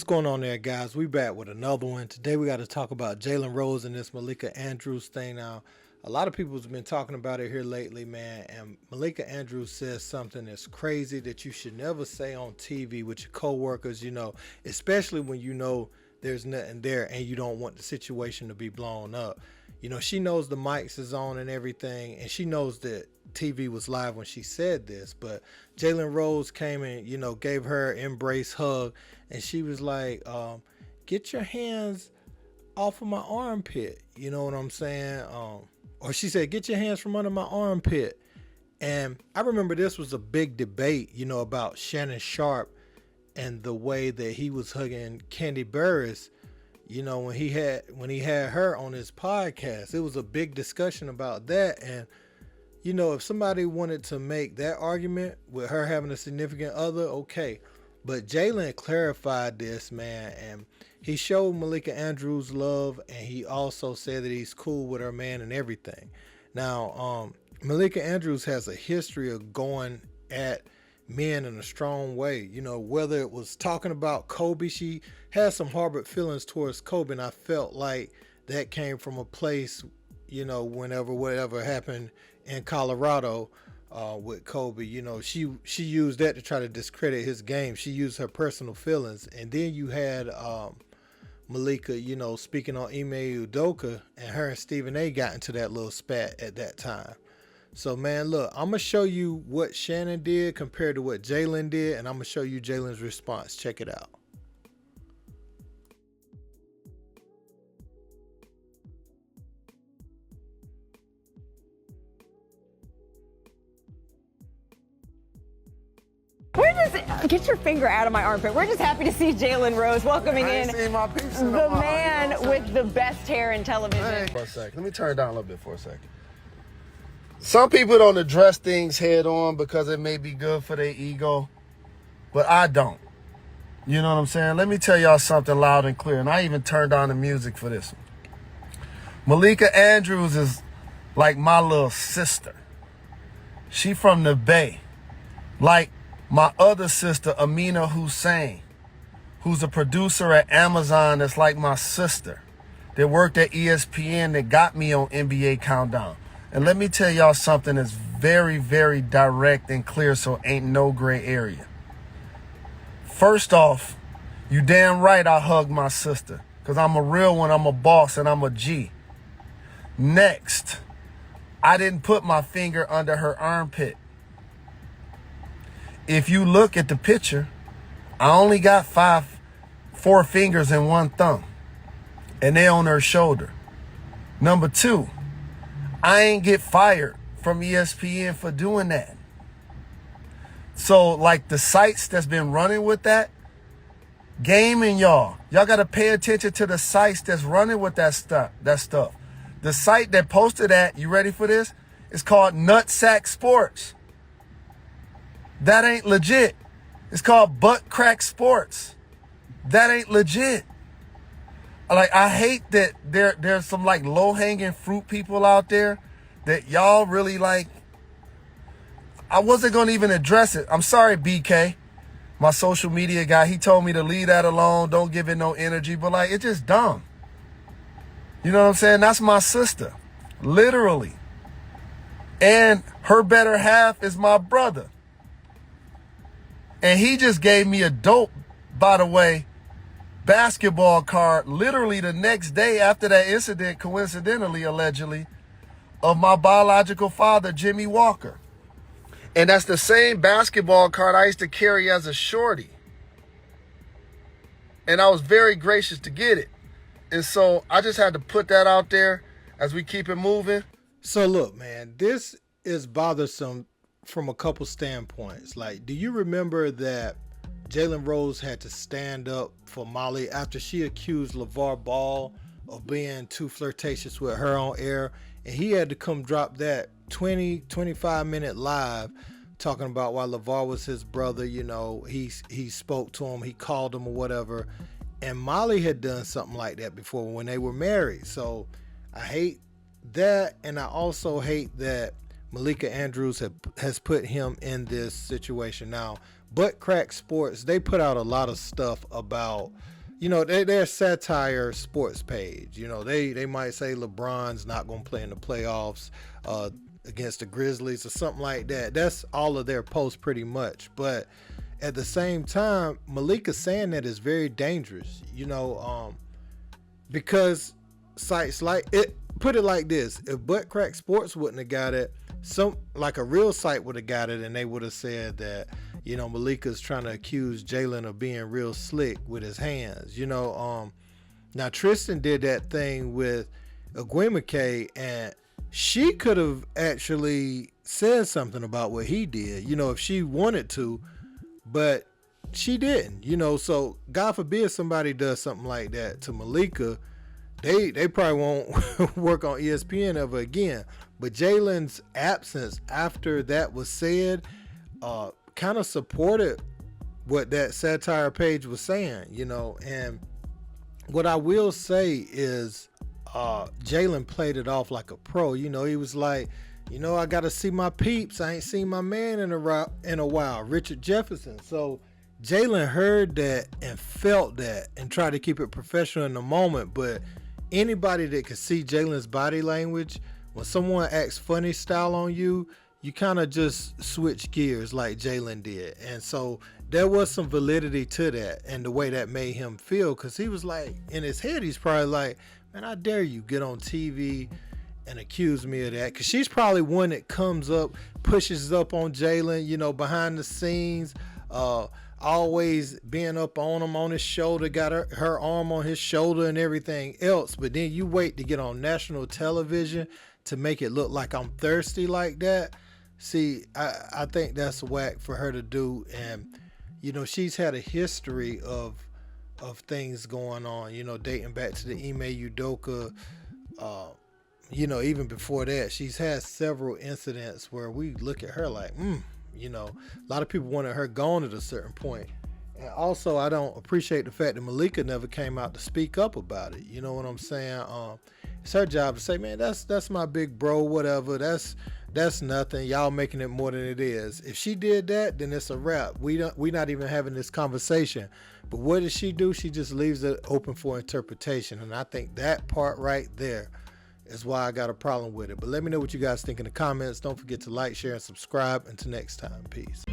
going on there, guys? We back with another one. Today we got to talk about Jalen Rose and this Malika Andrews thing. Now, a lot of people's been talking about it here lately, man. And Malika Andrews says something that's crazy that you should never say on TV with your coworkers, especially when you know there's nothing there and you don't want the situation to be blown up. She knows the mics is on and everything, and she knows that TV was live when she said this, but Jalen Rose came and, gave her embrace hug, and she was like, get your hands off of my armpit. You know what I'm saying? Or she said, get your hands from under my armpit. And I remember this was a big debate, about Shannon Sharpe and the way that he was hugging Kandi Burruss, when he had her on his podcast. It was a big discussion about that. And if somebody wanted to make that argument with her having a significant other, okay. But Jalen clarified this, man, and he showed Malika Andrews love, and he also said that he's cool with her man and everything. Now, Malika Andrews has a history of going at men in a strong way. Whether it was talking about Kobe, she had some harbored feelings towards Kobe, and I felt like that came from a place, whenever whatever happened in Colorado with Kobe, she used that to try to discredit his game. She used her personal feelings. And then you had Malika, speaking on Ime Udoka, and her and Stephen A got into that little spat at that time. So, man, look, I'm going to show you what Shannon did compared to what Jalen did, and I'm going to show you Jalen's response. Check it out. Get your finger out of my armpit. We're just happy to see Jalen Rose welcoming in the man with the best hair in television. Hey, for a second. Let me turn it down a little bit for a second. Some people don't address things head on because it may be good for their ego, but I don't. You know what I'm saying? Let me tell y'all something loud and clear, and I even turned on the music for this one. Malika Andrews is like my little sister. She from the Bay. Like my other sister, Amina Hussein, who's a producer at Amazon that's like my sister, that worked at ESPN, that got me on NBA Countdown. And let me tell y'all something that's very, very direct and clear, so ain't no gray area. First off, you damn right I hug my sister, because I'm a real one, I'm a boss, and I'm a G. Next, I didn't put my finger under her armpit. If you look at the picture, I only got 4 fingers and 1 thumb, and they on her shoulder. Number 2, I ain't get fired from ESPN for doing that. So like the sites that's been running with that, gaming y'all got to pay attention to the sites that's running with that stuff. The site that posted that, you ready for this? It's called Nutsack Sports. That ain't legit. It's called Butt Crack Sports. That ain't legit. Like, I hate that there's some like low-hanging fruit people out there that y'all really like. I wasn't going to even address it. I'm sorry, BK, my social media guy. He told me to leave that alone. Don't give it no energy. But like, it's just dumb. You know what I'm saying? That's my sister. Literally. And her better half is my brother. And he just gave me a dope, by the way, basketball card literally the next day after that incident, coincidentally, allegedly, of my biological father, Jimmy Walker. And that's the same basketball card I used to carry as a shorty. And I was very gracious to get it. And so I just had to put that out there as we keep it moving. So look, man, this is bothersome from a couple standpoints. Like, do you remember that Jalen Rose had to stand up for Molly after she accused LeVar Ball of being too flirtatious with her on air, and he had to come drop that 25 minute live talking about why LeVar was his brother. He spoke to him, he called him or whatever, and Molly had done something like that before when they were married. So I hate that, and I also hate that Malika Andrews has put him in this situation. Now, Butt Crack Sports, they put out a lot of stuff about they're a satire sports page. They might say LeBron's not going to play in the playoffs against the Grizzlies or something like that. That's all of their posts pretty much. But at the same time, Malika saying that is very dangerous, because sites like it, put it like this: if Butt Crack Sports wouldn't have got it, like a real site would have got it, and they would have said that, Malika's trying to accuse Jalen of being real slick with his hands. Now Tristan did that thing with Aguimike, and she could have actually said something about what he did, if she wanted to, but she didn't, so God forbid somebody does something like that to Malika, they probably won't work on ESPN ever again. But Jalen's absence after that was said kind of supported what that satire page was saying, and what I will say is Jalen played it off like a pro. He was like, I got to see my peeps. I ain't seen my man in a while, Richard Jefferson. So Jalen heard that and felt that and tried to keep it professional in the moment. But anybody that could see Jalen's body language, when someone acts funny style on you, you kind of just switch gears like Jalen did. And so there was some validity to that and the way that made him feel, because he was like, in his head, he's probably like, man, I dare you get on TV and accuse me of that. Because she's probably one that comes up, pushes up on Jalen, behind the scenes, always being up on him, on his shoulder, got her arm on his shoulder and everything else. But then you wait to get on national television to make it look like I'm thirsty like that. See, I think that's whack for her to do. And, she's had a history of things going on, dating back to the Ime Udoka, even before that. She's had several incidents where we look at her like, a lot of people wanted her gone at a certain point. And also, I don't appreciate the fact that Malika never came out to speak up about it. You know what I'm saying? It's her job to say, man, that's my big bro, whatever. That's nothing. Y'all making it more than it is. If she did that, then it's a wrap. We not even having this conversation. But what does she do? She just leaves it open for interpretation. And I think that part right there is why I got a problem with it. But let me know what you guys think in the comments. Don't forget to like, share, and subscribe. Until next time, peace.